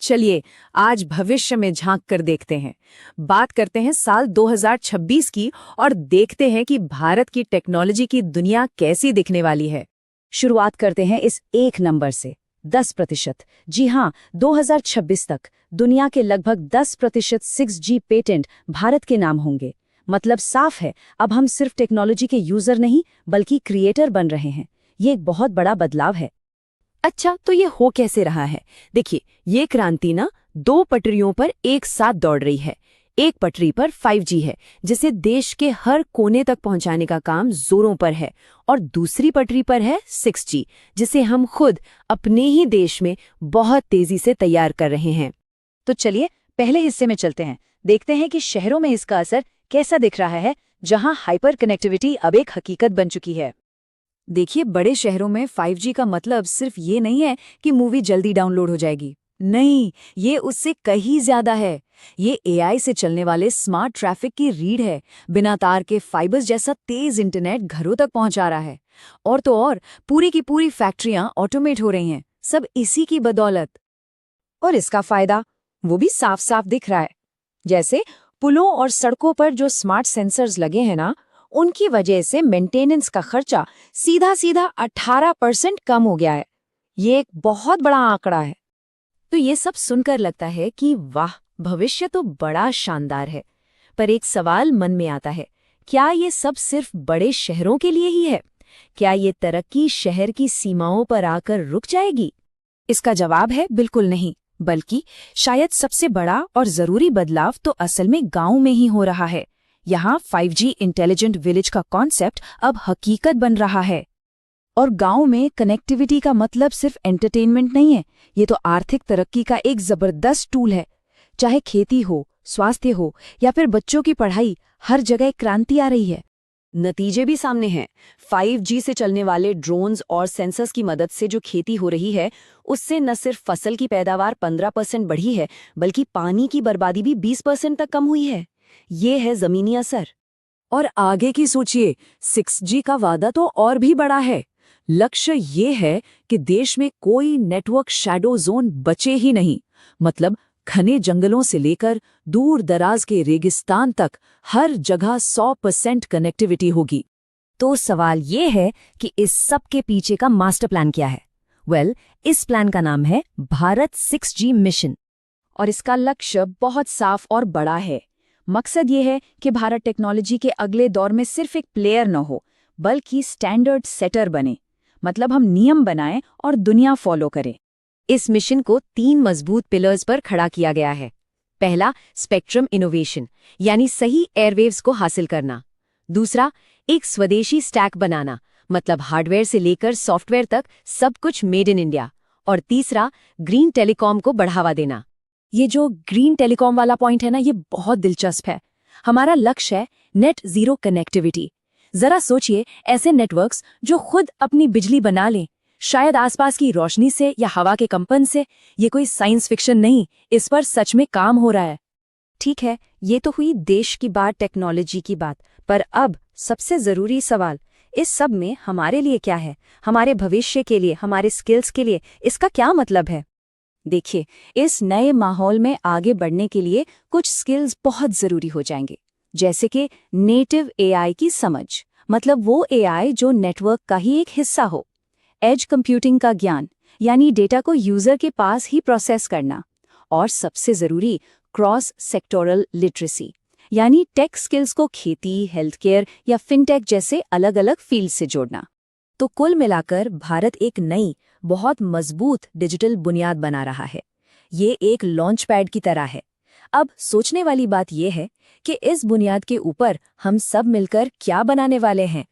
चलिए आज भविष्य में झांक कर देखते हैं। बात करते हैं साल 2026 की और देखते हैं कि भारत की टेक्नोलॉजी की दुनिया कैसी दिखने वाली है। शुरुआत करते हैं इस एक नंबर से 10%। जी हाँ, 2026 तक दुनिया के लगभग 10% 6G पेटेंट भारत के नाम होंगे। मतलब साफ है, अब हम सिर्फ टेक्नोलॉजी के यूजर नहीं बल्कि क्रिएटर बन रहे हैं। ये एक बहुत बड़ा बदलाव है। अच्छा, तो ये हो कैसे रहा है? देखिए, ये क्रांति ना दो पटरियों पर एक साथ दौड़ रही है। एक पटरी पर 5G है, जिसे देश के हर कोने तक पहुंचाने का काम जोरों पर है, और दूसरी पटरी पर है 6G, जिसे हम खुद अपने ही देश में बहुत तेजी से तैयार कर रहे हैं। तो चलिए पहले हिस्से में चलते हैं, देखते हैं कि शहरों में इसका असर कैसा दिख रहा है, जहां हाइपर कनेक्टिविटी अब एक हकीकत बन चुकी है। देखिए, बड़े शहरों में 5G का मतलब सिर्फ ये नहीं है कि मूवी जल्दी डाउनलोड हो जाएगी। नहीं, ये उससे कहीं ज्यादा है। ये AI से चलने वाले स्मार्ट ट्रैफिक की रीढ़ है। बिना तार के फाइबर्स जैसा तेज इंटरनेट घरों तक पहुंचा रहा है। और तो और पूरी की पूरी फैक्ट्रियां ऑटोमेट हो रही हैं, सब इसी की बदौलत। और इसका फायदा वो भी साफ साफ दिख रहा है। जैसे पुलों और सड़कों पर जो स्मार्ट सेंसर्स लगे हैं ना, उनकी वजह से मेंटेनेंस का खर्चा सीधा सीधा 18% कम हो गया है। ये एक बहुत बड़ा आंकड़ा है। तो ये सब सुनकर लगता है कि वाह, भविष्य तो बड़ा शानदार है। पर एक सवाल मन में आता है, क्या ये सब सिर्फ बड़े शहरों के लिए ही है? क्या ये तरक्की शहर की सीमाओं पर आकर रुक जाएगी? इसका जवाब है बिल्कुल नहीं, बल्कि शायद सबसे बड़ा और जरूरी बदलाव तो असल में गांव में ही हो रहा है। यहाँ 5G इंटेलिजेंट विलेज का कॉन्सेप्ट अब हकीकत बन रहा है। और गांव में कनेक्टिविटी का मतलब सिर्फ एंटरटेनमेंट नहीं है, ये तो आर्थिक तरक्की का एक जबरदस्त टूल है। चाहे खेती हो, स्वास्थ्य हो या फिर बच्चों की पढ़ाई, हर जगह एक क्रांति आ रही है। नतीजे भी सामने हैं। 5G से चलने वाले ड्रोन्स और सेंसर्स की मदद से जो खेती हो रही है, उससे न सिर्फ फसल की पैदावार 15% बढ़ी है, बल्कि पानी की बर्बादी भी 20% तक कम हुई है। ये है जमीनी असर। और आगे की सोचिए, 6G का वादा तो और भी बड़ा है। लक्ष्य ये है कि देश में कोई नेटवर्क शैडो जोन बचे ही नहीं। मतलब घने जंगलों से लेकर दूर दराज के रेगिस्तान तक हर जगह 100% कनेक्टिविटी होगी। तो सवाल ये है कि इस सब के पीछे का मास्टर प्लान क्या है? इस प्लान का नाम है भारत 6G मिशन। और इसका लक्ष्य बहुत साफ और बड़ा है। मकसद ये है कि भारत टेक्नोलॉजी के अगले दौर में सिर्फ एक प्लेयर न हो, बल्कि स्टैंडर्ड सेटर बने। मतलब हम नियम बनाएं और दुनिया फॉलो करे। इस मिशन को 3 मजबूत पिलर्स पर खड़ा किया गया है। पहला, स्पेक्ट्रम इनोवेशन, यानी सही एयरवेव्स को हासिल करना। दूसरा, एक स्वदेशी स्टैक बनाना, मतलब हार्डवेयर से लेकर सॉफ्टवेयर तक सब कुछ मेड इन इंडिया। और तीसरा, ग्रीन टेलीकॉम को बढ़ावा देना। ये जो ग्रीन टेलीकॉम वाला पॉइंट है ना, ये बहुत दिलचस्प है। हमारा लक्ष्य है नेट जीरो कनेक्टिविटी। जरा सोचिए, ऐसे नेटवर्क्स जो खुद अपनी बिजली बना लें, शायद आसपास की रोशनी से या हवा के कंपन से। ये कोई साइंस फिक्शन नहीं, इस पर सच में काम हो रहा है। ठीक है, ये तो हुई देश की बात, टेक्नोलॉजी की बात। पर अब सबसे जरूरी सवाल, इस सब में हमारे लिए क्या है? हमारे भविष्य के लिए, हमारे स्किल्स के लिए इसका क्या मतलब है? देखिए, इस नए माहौल में आगे बढ़ने के लिए कुछ स्किल्स बहुत जरूरी हो जाएंगे। जैसे कि नेटिव AI की समझ, मतलब वो AI जो नेटवर्क का ही एक हिस्सा हो। एज कंप्यूटिंग का ज्ञान, यानी डेटा को यूजर के पास ही प्रोसेस करना। और सबसे जरूरी, क्रॉस सेक्टोरल लिटरेसी, यानी टेक स्किल्स को खेती, हेल्थ केयर या फिनटेक जैसे अलग अलग फील्ड से जोड़ना। तो कुल मिलाकर भारत एक नई, बहुत मजबूत डिजिटल बुनियाद बना रहा है। ये एक लॉन्च पैड की तरह है। अब सोचने वाली बात यह है कि इस बुनियाद के ऊपर हम सब मिलकर क्या बनाने वाले हैं।